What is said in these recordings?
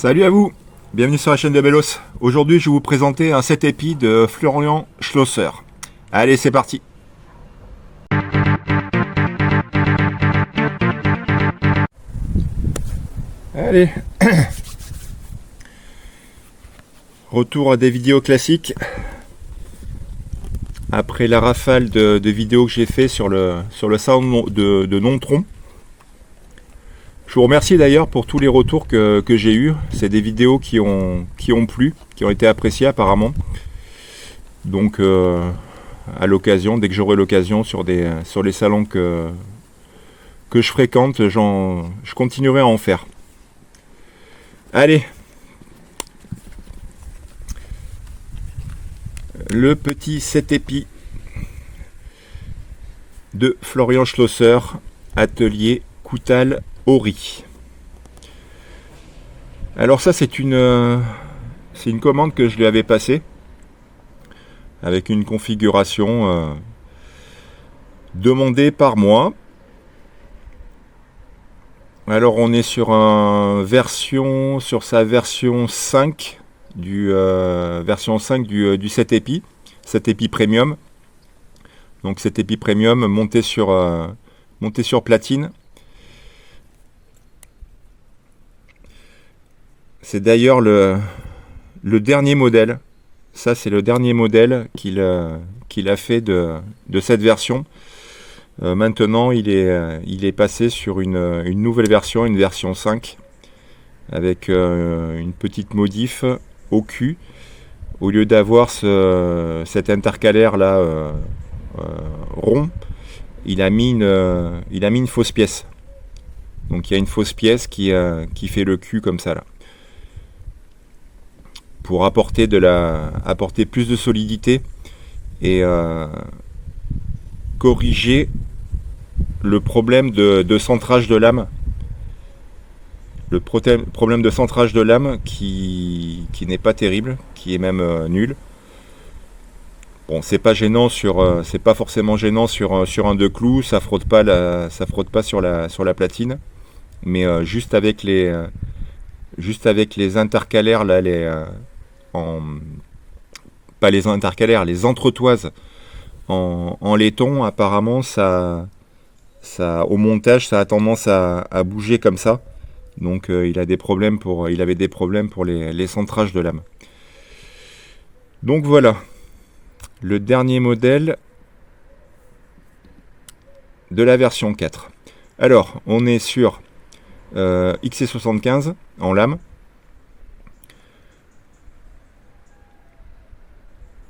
Salut à vous, bienvenue sur la chaîne de Bellos. Aujourd'hui je vais vous présenter un 7 épis de Florian Schlosser. Allez, c'est parti. Allez. Retour à des vidéos classiques. Après la rafale de vidéos que j'ai fait sur le salon de Nontron. Je vous remercie d'ailleurs pour tous les retours que j'ai eus. C'est des vidéos qui ont plu, qui ont été appréciées apparemment. Donc à l'occasion, dès que j'aurai l'occasion sur les salons que je fréquente, je continuerai à en faire. Allez. Le petit 7 épis de Florian Schlosser, atelier Coutal Ori. Alors ça c'est une commande que je lui avais passée avec une configuration demandée par moi. Alors on est sur sa version 5 du 7 épis, 7 épis premium. Donc 7 épis premium monté sur platine. C'est d'ailleurs le dernier modèle. Ça, c'est le dernier modèle qu'il a fait de cette version. Maintenant, il est passé sur une nouvelle version, une version 5, avec une petite modif au cul. Au lieu d'avoir cet intercalaire là rond, il a mis une fausse pièce. Donc il y a une fausse pièce qui fait le cul comme ça là, pour apporter plus de solidité et corriger le problème de centrage de lame. Le problème de centrage de lame qui n'est pas terrible, qui est même nul. Bon, c'est pas forcément gênant sur un deux clous, ça frotte pas sur la platine, mais juste avec les intercalaires là, pas les intercalaires, les entretoises en laiton, apparemment ça au montage ça a tendance à bouger comme ça. Donc il avait des problèmes pour les centrages de lame. Donc voilà, le dernier modèle de la version 4. Alors on est sur XC75 en lame.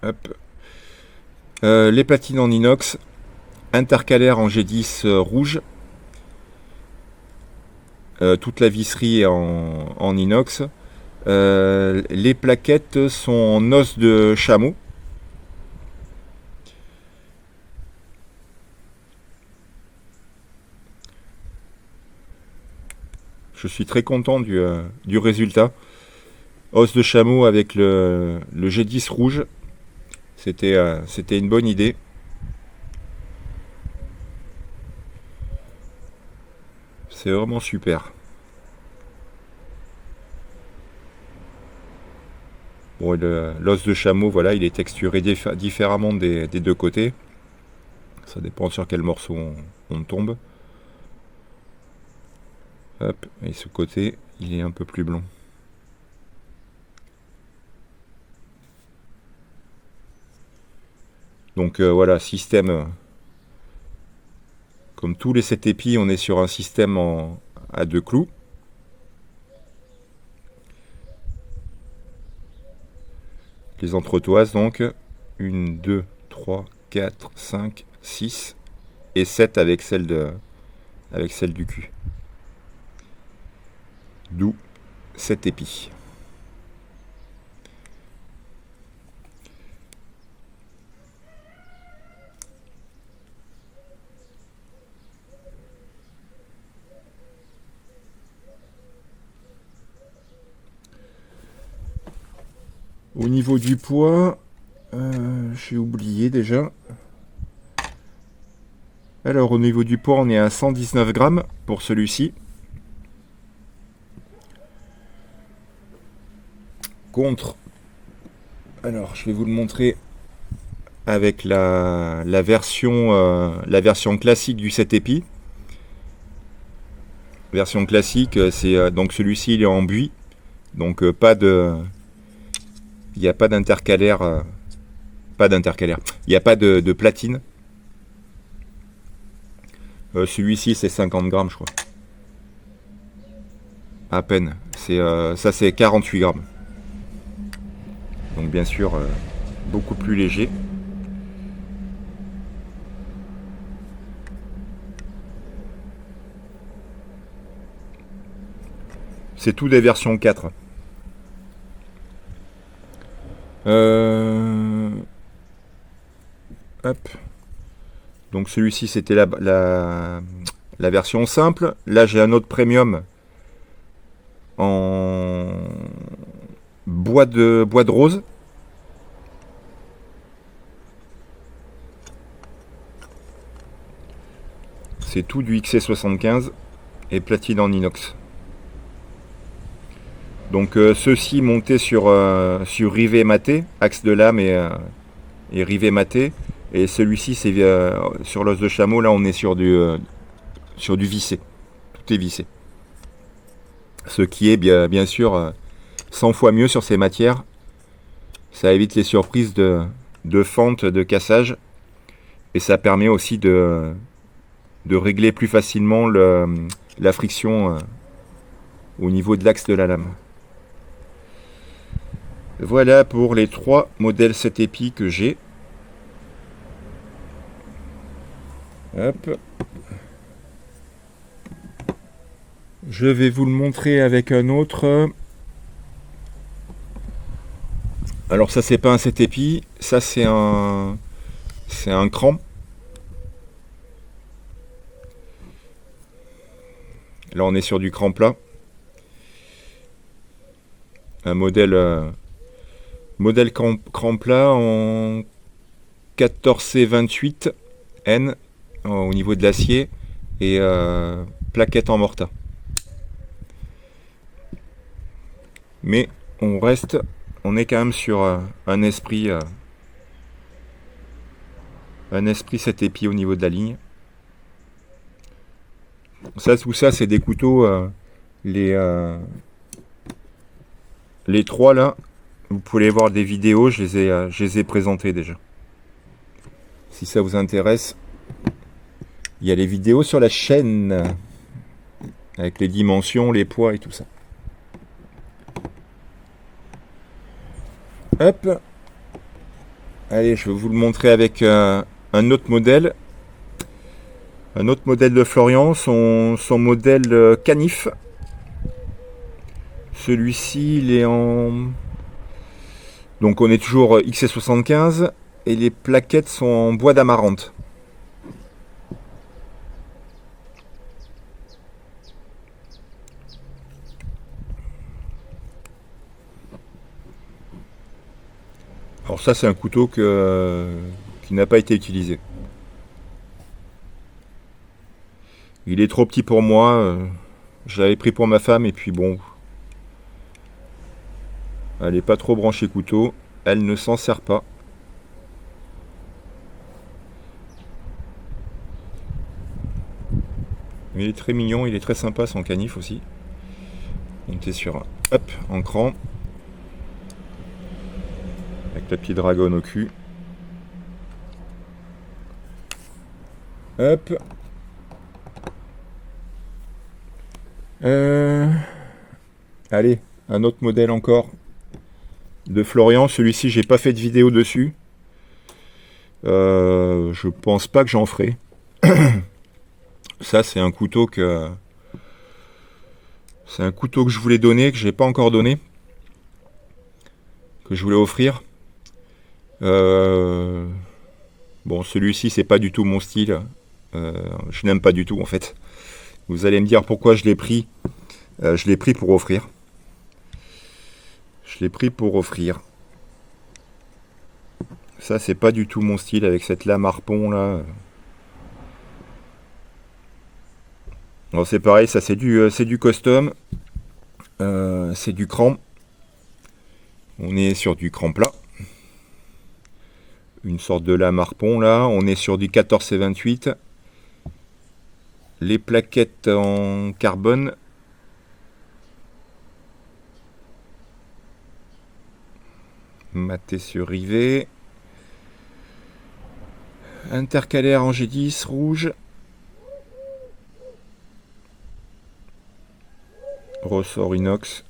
Hop. Les platines en inox, intercalaire en G10 rouge. Toute la visserie est en inox. Les plaquettes sont en os de chameau. Je suis très content du résultat. Os de chameau avec le G10 rouge. C'était une bonne idée. C'est vraiment super. Bon, l'os de chameau, voilà, il est texturé différemment des deux côtés. Ça dépend sur quel morceau on tombe. Hop, et ce côté, il est un peu plus blanc. Donc voilà, système. Comme tous les 7 épis, on est sur un système à deux clous. Les entretoises donc, 1, 2, 3, 4, 5, 6 et 7 avec celle du cul. D'où 7 épis. Au niveau du poids, j'ai oublié déjà. Alors au niveau du poids, on est à 119 grammes pour celui-ci. contre, alors je vais vous le montrer avec la version classique du 7 épis. Version classique, c'est donc celui-ci il est en buis, donc il n'y a pas d'intercalaire, il n'y a pas de platine. Celui-ci c'est 50 grammes je crois. À peine. Ça c'est 48 grammes. Donc bien sûr beaucoup plus léger. C'est tout des versions 4. Hop. Donc celui-ci c'était la version simple. Là j'ai un autre premium en bois de rose. C'est tout du XC75 et platine en inox. Donc ceux-ci montés sur rivet maté, axe de lame et rivet maté. Et celui-ci c'est sur l'os de chameau, là on est sur du vissé. Tout est vissé. Ce qui est bien sûr 100 fois mieux sur ces matières. Ça évite les surprises de fente, de cassage. Et ça permet aussi de régler plus facilement la friction au niveau de l'axe de la lame. Voilà pour les 3 modèles 7 épis que j'ai. Hop. Je vais vous le montrer avec un autre. Alors ça c'est pas un 7 épis, ça c'est un cran. Là on est sur du cran plat. Un modèle cran plat en 14C28 N au niveau de l'acier et plaquette en morta. Mais on est quand même sur un esprit 7 épis au niveau de la ligne. Tout ça c'est des couteaux, les 3 là, vous pouvez voir des vidéos, je les ai présentés déjà. Si ça vous intéresse, il y a les vidéos sur la chaîne, avec les dimensions, les poids et tout ça. Hop. Allez, je vais vous le montrer avec un autre modèle. Un autre modèle de Florian, son modèle canif. Celui-ci, il est en... Donc on est toujours XC75 et les plaquettes sont en bois d'amarante. Alors ça c'est un couteau qui n'a pas été utilisé. Il est trop petit pour moi. Je l'avais pris pour ma femme et puis bon. Elle n'est pas trop branchée couteau. Elle ne s'en sert pas. Mais il est très mignon, il est très sympa son canif aussi. On était sur un cran. Avec la petite dragonne au cul. Hop. Allez, un autre modèle encore de Florian. Celui-ci, j'ai pas fait de vidéo dessus. Je pense pas que j'en ferai. Ça, c'est un couteau que je voulais donner, que j'ai pas encore donné, que je voulais offrir. Bon, celui-ci, c'est pas du tout mon style. Je n'aime pas du tout en fait. Vous allez me dire pourquoi je l'ai pris. Je l'ai pris pour offrir. Ça, c'est pas du tout mon style avec cette lame harpon là. Alors c'est pareil, ça c'est du custom. C'est du cran. On est sur du cran plat. Une sorte de lame harpon là. On est sur du 14 et 28. Les plaquettes en carbone. Maté sur rivet. Intercalaire en G10 rouge. Ressort inox.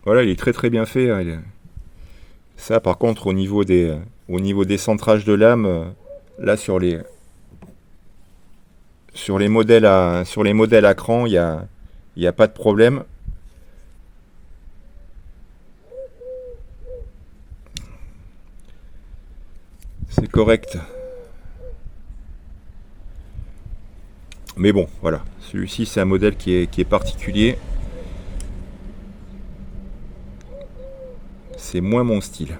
Voilà, il est très très bien fait. Ça par contre au niveau des centrages de lame, là sur les modèles à cran, il y a pas de problème. C'est correct. Mais bon, voilà. Celui-ci, c'est un modèle qui est particulier. C'est moins mon style.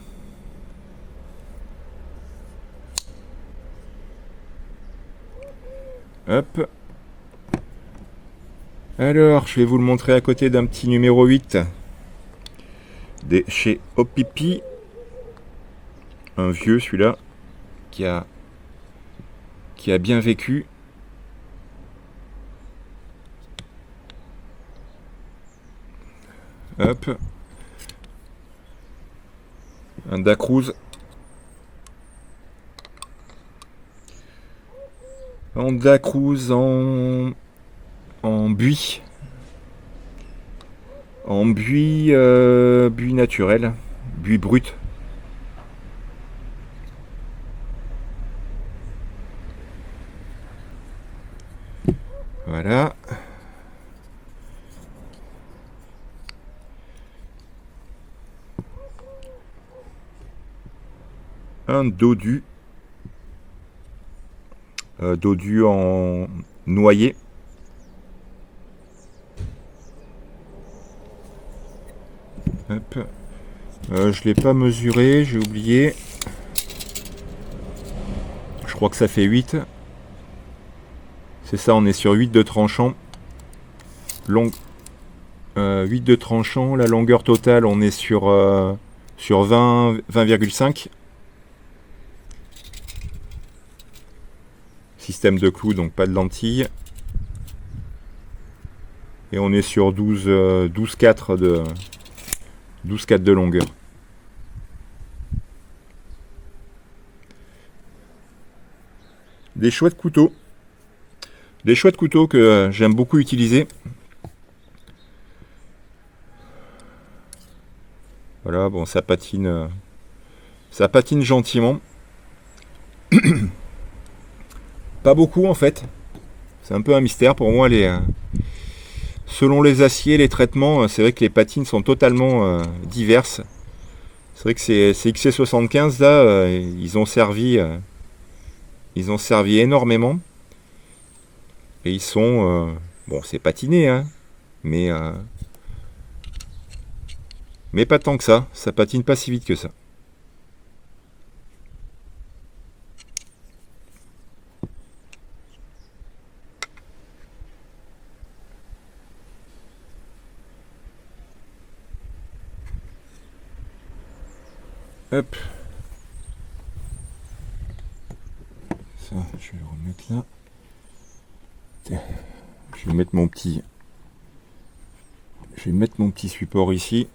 Hop. Alors, je vais vous le montrer à côté d'un petit numéro 8. Chez Opipi. Un vieux, celui-là. Qui a bien vécu. Hop. Un Dacruz. En Dacruz en buis. En buis, buis naturel. Buis brut. Voilà. Un dodu. Dodu en noyer. Hop. Je l'ai pas mesuré, j'ai oublié. Je crois que ça fait 8. C'est ça, on est sur 8 de tranchant. 8 de tranchant. La longueur totale, on est sur 20,5. Système de clous, donc pas de lentilles. Et on est sur 12,4 de longueur. Des chouettes couteaux. Des chouettes couteaux que j'aime beaucoup utiliser. Voilà, bon, ça patine gentiment. Pas beaucoup en fait. C'est un peu un mystère pour moi. Selon les aciers, les traitements, c'est vrai que les patines sont totalement diverses. C'est vrai que ces XC75 là, ils ont servi énormément. Et ils sont bon, c'est patiné, hein, mais pas tant que ça. Ça patine pas si vite que ça. Hop. Ça, je vais le remettre là. Je vais mettre mon petit support ici.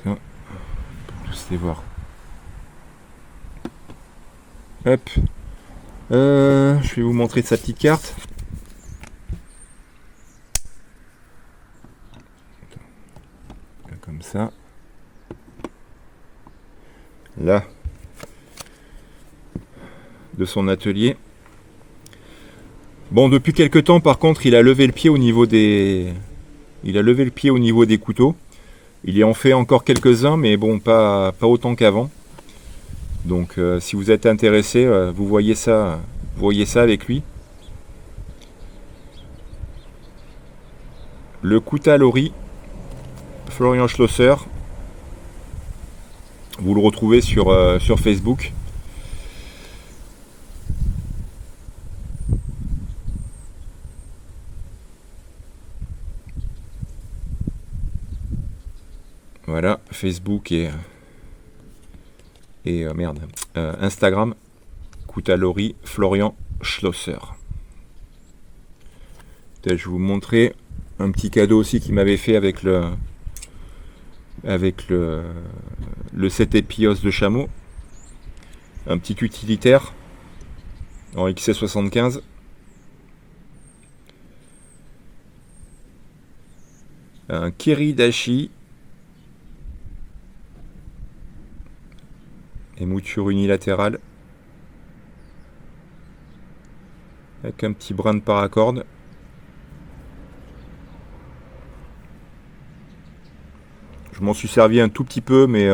Ça, on peut tous les voir. Hop. Je vais vous montrer sa petite carte. Comme ça. Là. De son atelier. Bon, depuis quelques temps, par contre, il a levé le pied au niveau des couteaux. Il y en fait encore quelques-uns, mais bon, pas autant qu'avant. Donc, si vous êtes intéressé, vous voyez ça avec lui. Le Coutalori Florian Schlosser. Vous le retrouvez sur Facebook. Voilà, Facebook et merde, Instagram, Coutalori Florian Schlosser. Je vais vous montrer un petit cadeau aussi qu'il m'avait fait avec le set épios de chameau. Un petit utilitaire en XC75. Un Kiridashi. Et mouture unilatérale. Avec un petit brin de paracorde. Je m'en suis servi un tout petit peu, mais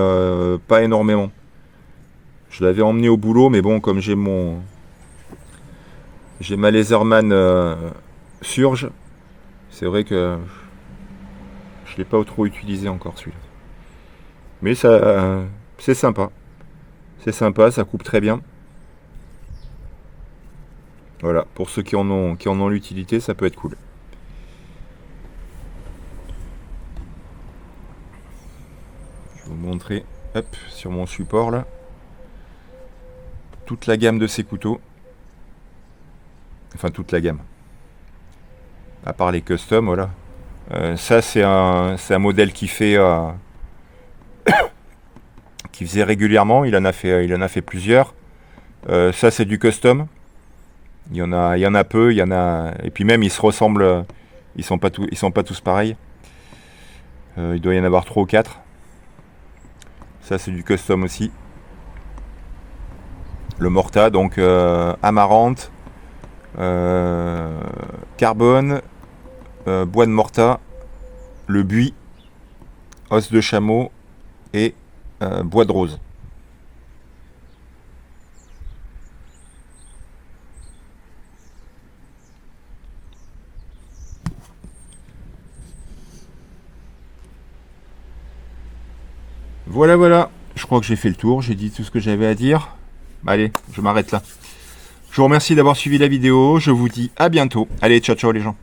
pas énormément. Je l'avais emmené au boulot, mais bon, comme j'ai ma Laserman Surge, c'est vrai que je l'ai pas trop utilisé encore celui-là. Mais ça, c'est sympa. C'est sympa, ça coupe très bien. Voilà, pour ceux qui en ont l'utilité, ça peut être cool. Je vais vous montrer, hop, sur mon support là, toute la gamme de ces couteaux. Enfin, toute la gamme. À part les custom, voilà. Ça, c'est un modèle qui fait... qui faisait régulièrement. Il en a fait plusieurs. Ça, c'est du custom. Il y en a peu. Il y en a... Et puis même, ils se ressemblent. Ils sont pas tous pareils. Il doit y en avoir 3 ou 4. Ça, c'est du custom aussi. Le Morta, donc amarante, carbone, bois de Morta, le buis, os de chameau et bois de rose. Voilà, je crois que j'ai fait le tour, j'ai dit tout ce que j'avais à dire. Allez, je m'arrête là. Je vous remercie d'avoir suivi la vidéo, je vous dis à bientôt. Allez, ciao les gens.